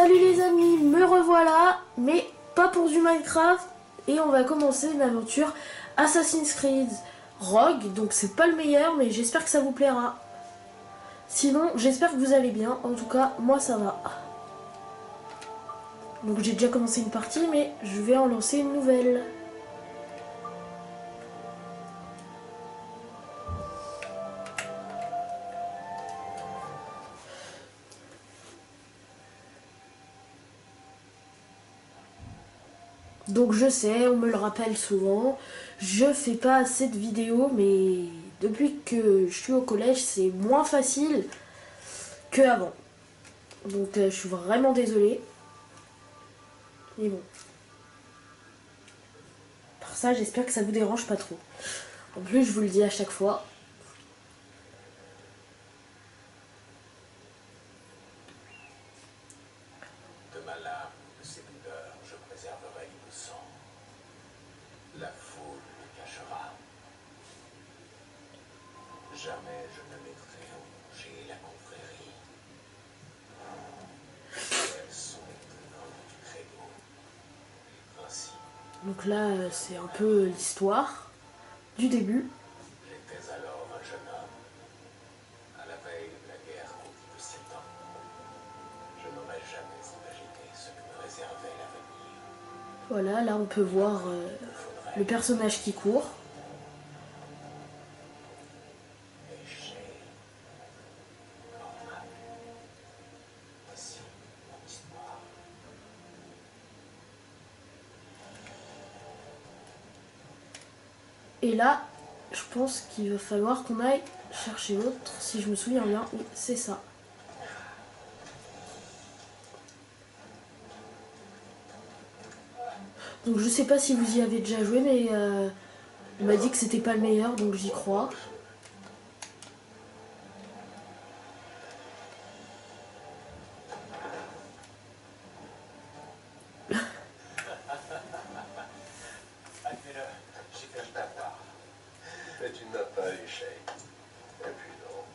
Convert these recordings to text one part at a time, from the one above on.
Salut les amis, me revoilà, mais pas pour du Minecraft. Et on va commencer une aventure Assassin's Creed Rogue. Donc c'est pas le meilleur, mais j'espère que ça vous plaira. Sinon, j'espère que vous allez bien. En tout cas, moi ça va. Donc j'ai déjà commencé une partie, mais je vais en lancer une nouvelle. Donc je sais, on me le rappelle souvent, je fais pas assez de vidéos, mais depuis que je suis au collège, c'est moins facile qu'avant. Donc je suis vraiment désolée. Mais bon. Par ça, j'espère que ça vous dérange pas trop. En plus, je vous le dis à chaque fois. De ma lame, de ses douleurs, je préserverai l'innocent. La foule le cachera. Jamais je ne mettrai en danger la confrérie. Elles sont les tenants du credo. Les principes. Donc là, c'est un peu l'histoire du début. J'étais alors un jeune homme, à la veille de la guerre contre le Satan. Je n'aurais jamais imaginé ce que me réservait l'avenir. Voilà, là on peut voir le personnage qui court. Péché, comme abus. Voici mon histoire. Et là, je pense qu'il va falloir qu'on aille chercher l'autre. Si je me souviens bien, oui, c'est ça. Donc je sais pas si vous y avez déjà joué, mais on m'a dit que c'était pas le meilleur, donc j'y crois. J'ai failli t'avoir. Mais tu n'as pas échec. Et puis non.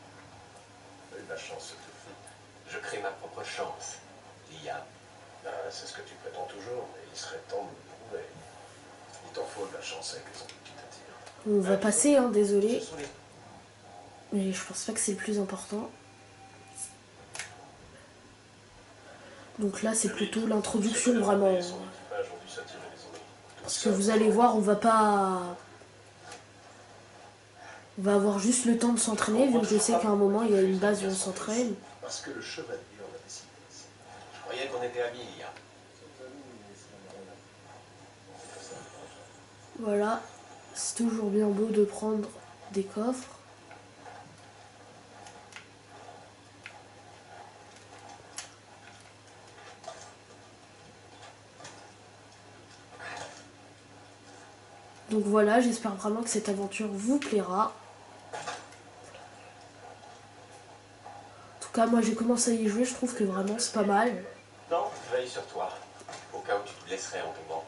La chance te fait. Je crée ma propre chance. Liam. C'est ce que tu prétends toujours, mais il serait temps de le prouver. Il t'en faut de la chance avec les ondes qui t'attirent. On va passer, hein, désolé. Mais je pense pas que c'est le plus important. Donc là, c'est plutôt l'introduction, vraiment. Parce que vous allez voir, on va pas... On va avoir juste le temps de s'entraîner, vu que je sais qu'à un moment, il y a une base où on s'entraîne. Parce que le chevalier en a décidé. Je croyais qu'on était amis, hein. Voilà. C'est toujours bien beau de prendre des coffres. Donc voilà, j'espère vraiment que cette aventure vous plaira. En tout cas, moi j'ai commencé à y jouer, je trouve que vraiment c'est pas mal. Non, je veille sur toi, au cas où tu te blesserais en tombant.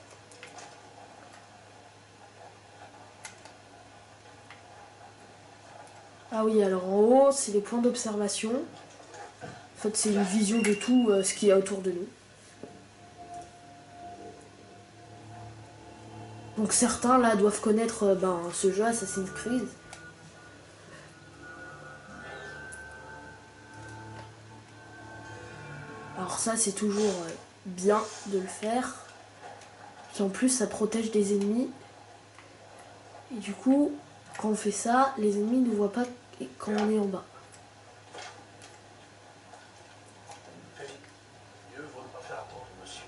Ah oui, alors en haut, c'est les points d'observation. En fait, c'est une vision de tout ce qu'il y a autour de nous. Donc certains là doivent connaître ce jeu Assassin's Creed. Alors ça c'est toujours bien de le faire. Puis en plus ça protège des ennemis. Et du coup, quand on fait ça, les ennemis ne voient pas quand on est en bas. Mieux vaut ne pas faire attendre, monsieur.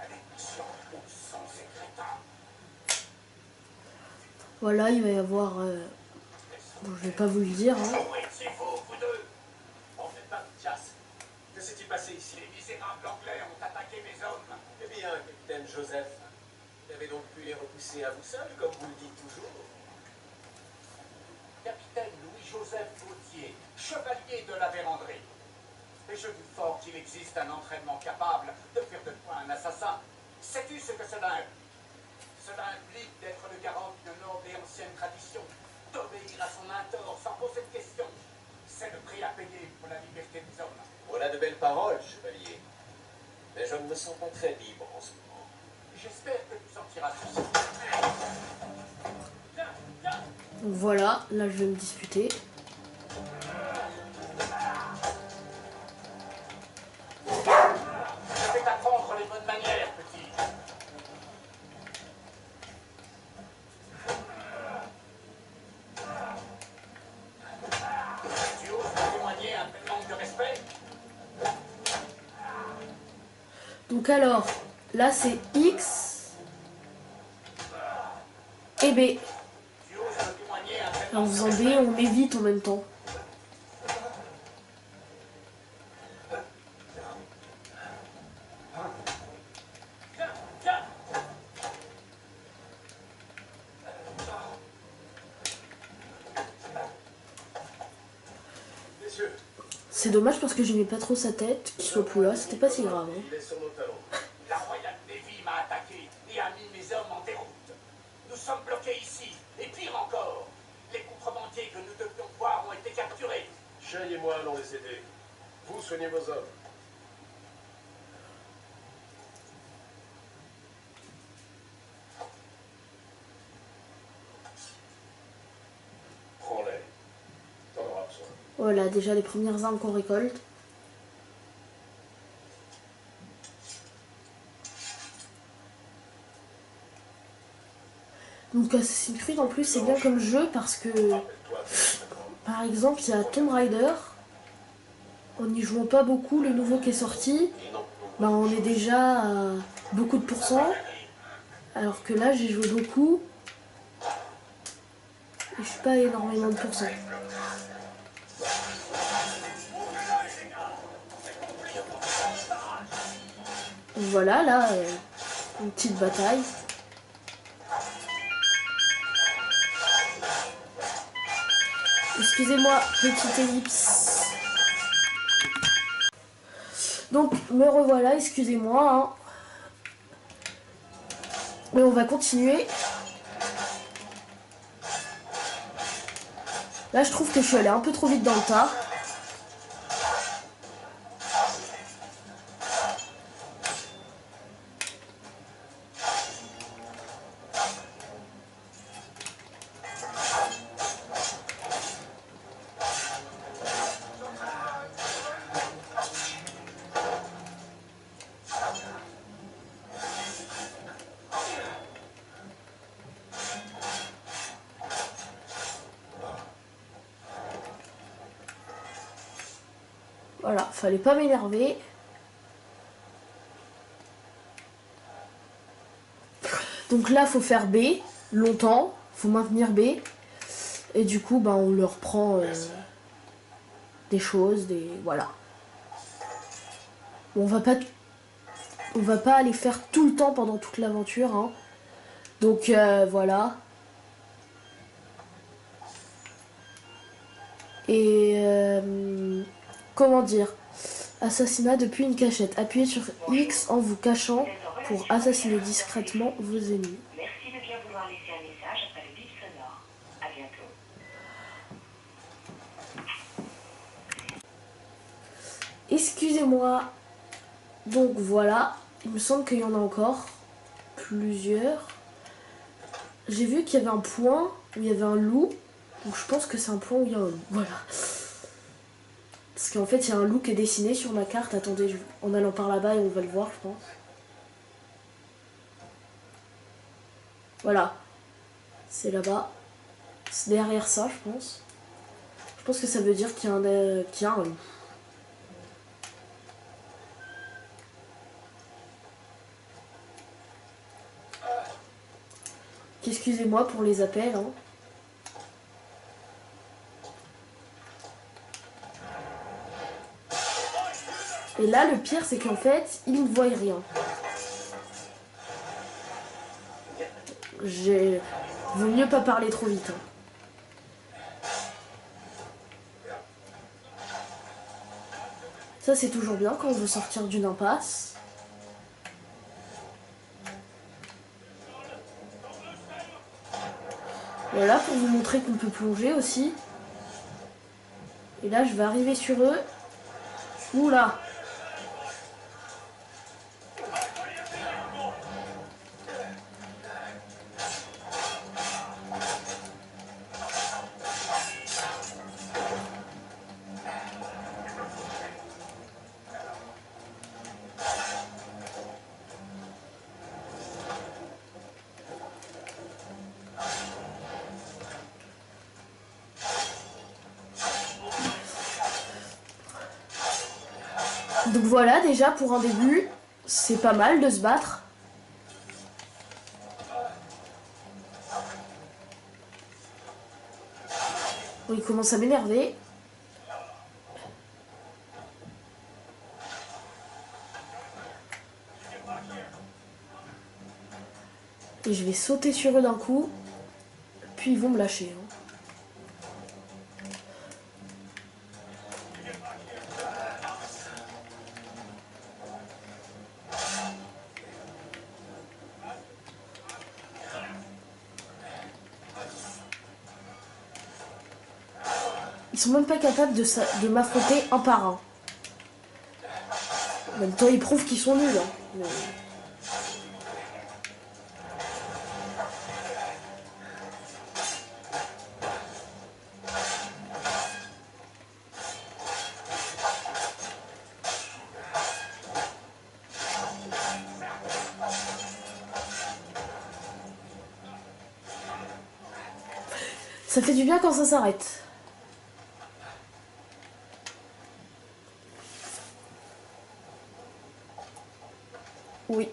Allez, sans ces crétins. Voilà, il va y avoir... Bon, je vais pas vous le dire. Hein. Oui, c'est vous deux. On fait pas de chasse. Que s'est-il passé ici? Les misérables anglais ont attaqué mes hommes. Eh bien, capitaine Joseph, vous avez donc pu les repousser à vous seul, comme vous le dites toujours. Capitaine Louis-Joseph Gauthier, chevalier de la Vérandrie. Et je vous force qu'il existe un entraînement capable de faire de toi un assassin. Sais-tu ce que cela implique? Cela implique d'être le garant d'une noble et ancienne tradition, d'obéir à son mentor sans poser de questions. C'est le prix à payer pour la liberté des hommes. Voilà de belles paroles, chevalier. mais je ne me sens pas très libre en ce moment. J'espère que tu sortiras tout seul. Donc voilà, là je vais me disputer. Je vais t'apprendre les bonnes manières, petit. Tu oses me témoigner un tel manque de respect? Donc alors, là c'est X et B. Tu oses me témoigner un tel En manque de faisant B, respect? on évite en même temps. Messieurs, C'est dommage parce que j'aimais pas trop sa tête, qu'il soit plus là, c'était pas si grave. Hein. il est sur nos talons. La royale Navy m'a attaqué et a mis mes hommes en déroute. Nous sommes bloqués ici, et pire encore, les contrebandiers que nous devions voir ont été capturés. Shay et moi allons les aider. Vous soignez vos hommes. Prends-les. T'en auras besoin. Voilà, déjà les premières armes qu'on récolte. Donc Assassin's Creed en plus c'est bien comme jeu parce que par exemple il y a Tomb Raider. En n'y jouant pas beaucoup, le nouveau qui est sorti, bah on est déjà à beaucoup de pourcents. Alors que là j'ai joué beaucoup. Et je suis pas à énormément de pourcents. Voilà, là, une petite bataille. Excusez-moi, petite ellipse. Donc, me revoilà, excusez-moi. Hein. Mais on va continuer. Là, je trouve que je suis allée un peu trop vite dans le tas. Voilà, fallait pas m'énerver. Donc là, faut faire B longtemps, faut maintenir B. Et du coup, bah, on leur prend des choses, voilà. Bon, on va pas aller faire tout le temps pendant toute l'aventure. Hein. Donc voilà. Et comment dire? Assassinat depuis une cachette. Appuyez sur X en vous cachant pour assassiner discrètement vos ennemis. Merci de bien vouloir laisser un message après le bip sonore. À bientôt. Excusez-moi. Donc voilà. Il me semble qu'il y en a encore plusieurs. J'ai vu qu'il y avait un point où il y avait un loup. Donc je pense que c'est un point où il y a un loup. Voilà. Parce qu'en fait, il y a un loup qui est dessiné sur ma carte. Attendez, en allant par là-bas, et on va le voir, je pense. Voilà. C'est là-bas. C'est derrière ça, je pense. Je pense que ça veut dire qu'il y a un loup. Excusez-moi pour les appels. Hein. Et là, le pire, c'est qu'en fait, ils ne voient rien. Vaut mieux pas parler trop vite. Hein. Ça, c'est toujours bien quand on veut sortir d'une impasse. Voilà, pour vous montrer qu'on peut plonger aussi. Et là, je vais arriver sur eux. Oula! Donc voilà, déjà pour un début, c'est pas mal de se battre. Bon, il commence à m'énerver. Et je vais sauter sur eux d'un coup. Puis ils vont me lâcher. Hein. Ils sont même pas capables de m'affronter un par un. En même temps, ils prouvent qu'ils sont nuls. Hein. Mais... ça fait du bien quand ça s'arrête. Oui,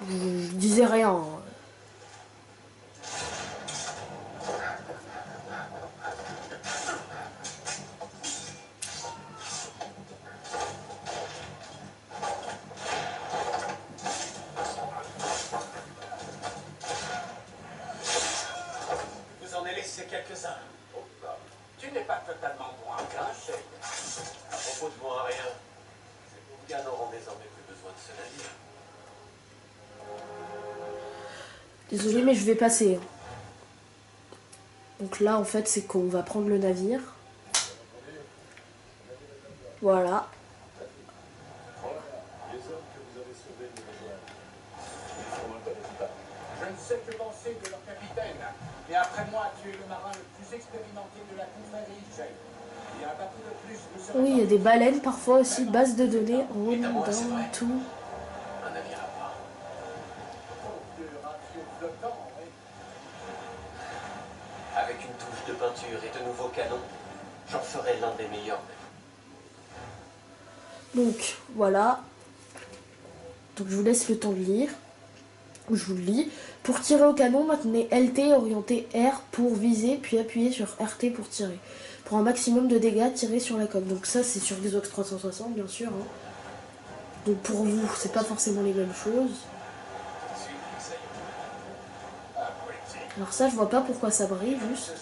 je disais rien. Hein. Vous en ai laissé quelques-uns. Oh, tu n'es pas totalement moins qu'un, Shane. À propos de moi, rien. Ces gars n'auront désormais plus besoin de ce navire. Désolé, mais je vais passer. Donc là, en fait, c'est qu'on va prendre le navire. Voilà. Je ne sais que penser de leur capitaine. Mais après moi, tu es le marin le plus expérimenté de la confrérie, Jake. Il y a un bateau de plus, nous serons... Oui, il y a des baleines parfois aussi, base de données, on Évidemment, c'est down, vrai. tout. Un navire à part. de ratio flottant, oui. Avec une touche de peinture et de nouveaux canons, j'en ferai l'un des meilleurs. Donc, voilà. Donc, je vous laisse le temps de lire. Je vous le lis. Pour tirer au canon, maintenez LT orienté R pour viser, puis appuyez sur RT pour tirer. Pour un maximum de dégâts, tirez sur la coque. Donc ça, c'est sur Xbox 360, bien sûr. Hein. Donc pour vous, c'est pas forcément les mêmes choses. Alors ça, je vois pas pourquoi ça brille, juste.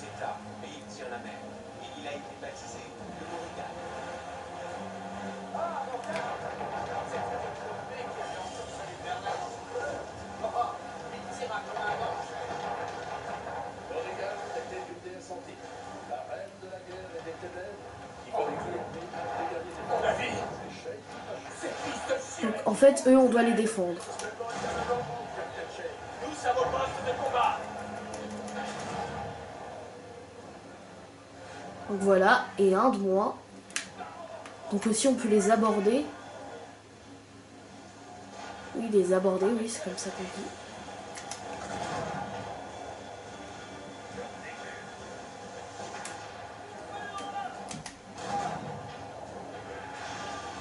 Donc, en fait, eux, on doit les défendre. Donc voilà, et un de moins. Donc aussi, on peut les aborder. Oui, les aborder, oui, c'est comme ça qu'on dit.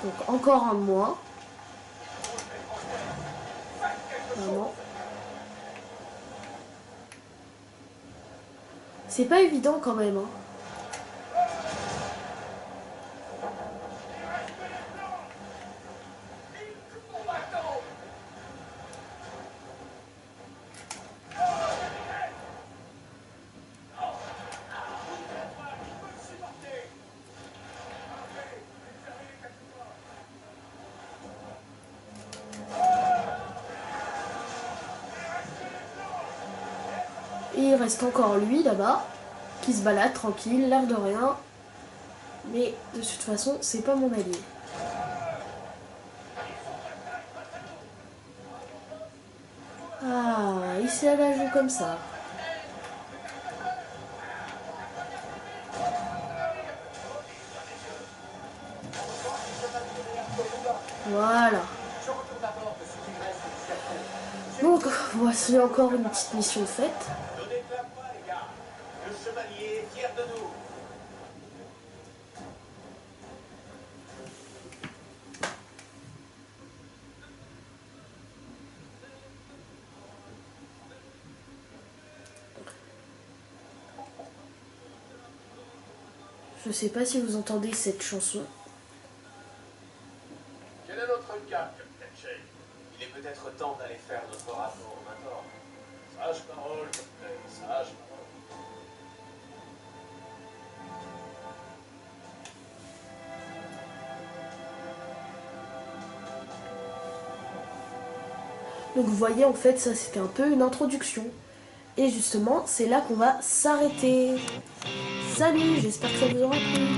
Donc encore un de moins. Vraiment. C'est pas évident quand même. Hein. Et il reste encore lui là-bas, qui se balade tranquille, l'air de rien. Mais de toute façon, c'est pas mon allié. Ah, il s'est à la joue comme ça. Voilà. Donc, voici encore une petite mission faite. Donnez de la voix, les gars. Le chevalier est fier de nous. Je sais pas si vous entendez cette chanson. Quel est notre cap, Captain Shay? Il est peut-être temps d'aller faire notre rapport au Mentor. Sage parole, Captain, sage parole. Donc vous voyez, en fait, ça c'était un peu une introduction. Et justement, c'est là qu'on va s'arrêter. Salut, j'espère que ça vous aura plu.